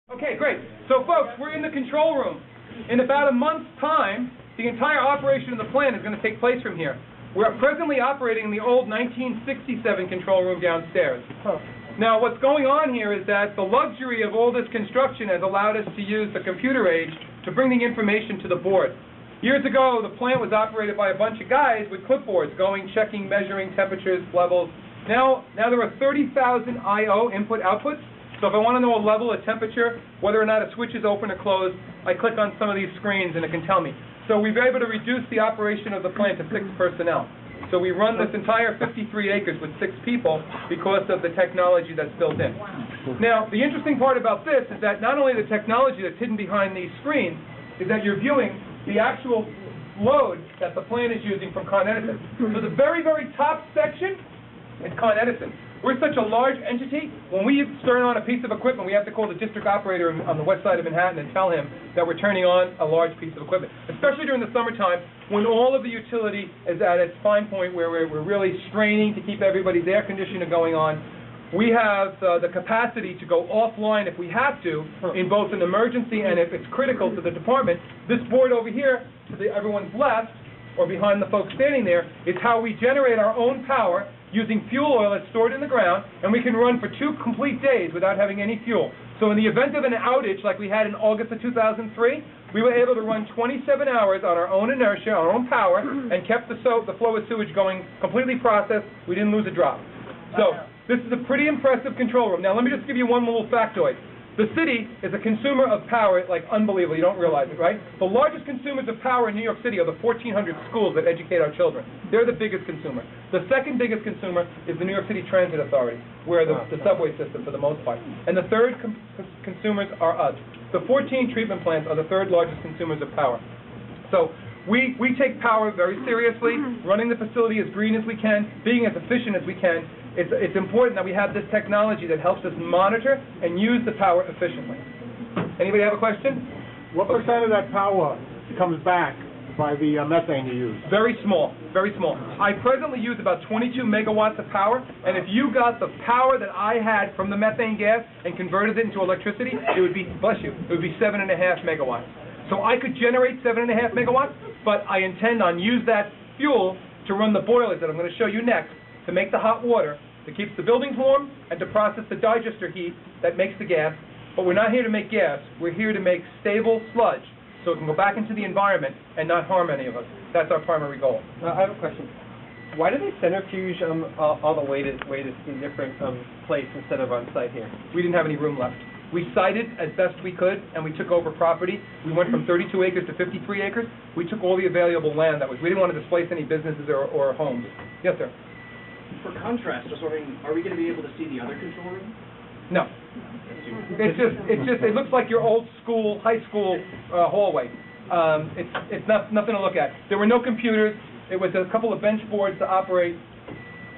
Okay, great. So, folks, we're in the control room. In about a month's time, the entire operation of the plant is going to take place from here. We're presently operating in the old 1967 control room downstairs. Now, what's going on here is that the luxury of all this construction has allowed us to use the computer age to bring the information to the board. Years ago, the plant was operated by a bunch of guys with clipboards going, checking, measuring temperatures, levels. Now there are 30,000 I/O input-outputs. So if I want to know a level of temperature, whether or not a switch is open or closed, I click on some of these screens and it can tell me. So we've been able to reduce the operation of the plant to 6 personnel. So we run this entire 53 acres with 6 people because of the technology that's built in. Now, the interesting part about this is that not only the technology that's hidden behind these screens is that you're viewing the actual load that the plant is using from Con Edison. So the very, very top section is Con Edison. We're such a large entity, when we turn on a piece of equipment, we have to call the district operator on the west side of Manhattan and tell him that we're turning on a large piece of equipment, especially during the summertime when all of the utility is at its fine point where we're really straining to keep everybody's air conditioning going on. We have the capacity to go offline if we have to in both an emergency and if it's critical to the department. This board over here, to everyone's left, or behind the folks standing there, is how we generate our own power using fuel oil that's stored in the ground, and we can run for 2 complete days without having any fuel. So in the event of an outage like we had in August of 2003, we were able to run 27 hours on our own inertia, our own power, and kept the flow of sewage going completely processed. We didn't lose a drop. So this is a pretty impressive control room. Now let me just give you one little factoid. The city is a consumer of power like unbelievable. You don't realize it, right? The largest consumers of power in New York City are the 1,400 schools that educate our children. They're the biggest consumer. The second biggest consumer is the New York City Transit Authority, where the subway system for the most part. And the third consumers are us. The 14 treatment plants are the third largest consumers of power. So we take power very seriously, running the facility as green as we can, being as efficient as we can. It's important that we have this technology that helps us monitor and use the power efficiently. Anybody have a question? What percent of that power comes back by the methane you use? Very small, very small. I presently use about 22 megawatts of power, and if you got the power that I had from the methane gas and converted it into electricity, it would be, bless you, it would be 7.5 megawatts. So I could generate 7.5 megawatts, but I intend on use that fuel to run the boilers that I'm going to show you next, to make the hot water, that keeps the buildings warm, and to process the digester heat that makes the gas. But we're not here to make gas. We're here to make stable sludge so it can go back into the environment and not harm any of us. That's our primary goal. I have a question. Why do they centrifuge all the way to a different place instead of on site here? We didn't have any room left. We sited as best we could, and we took over property. We went from 32 acres to 53 acres. We took all the available land that was. We didn't want to displace any businesses or homes. Yes, sir. For contrast, just wondering, are we going to be able to see the other control room? No. It looks like your old school, high school hallway. It's nothing to look at. There were no computers. It was a couple of bench boards to operate.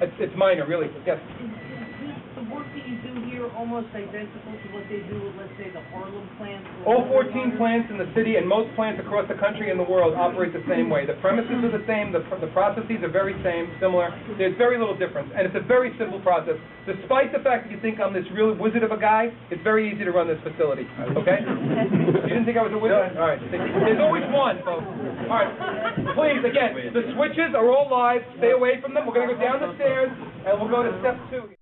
It's minor, really. Yes. Is the work that you do here almost identical to what they do with, let's say, the Harlem plant? All 14 plants in the city and most plants across the country and the world operate the same way. The premises are the same. The processes are very similar. There's very little difference, and it's a very simple process. Despite the fact that you think I'm this real wizard of a guy, it's very easy to run this facility. Okay? You didn't think I was a wizard? All right. There's always one, folks. All right. Please, again, the switches are all live. Stay away from them. We're going to go down the stairs, and we'll go to step 2.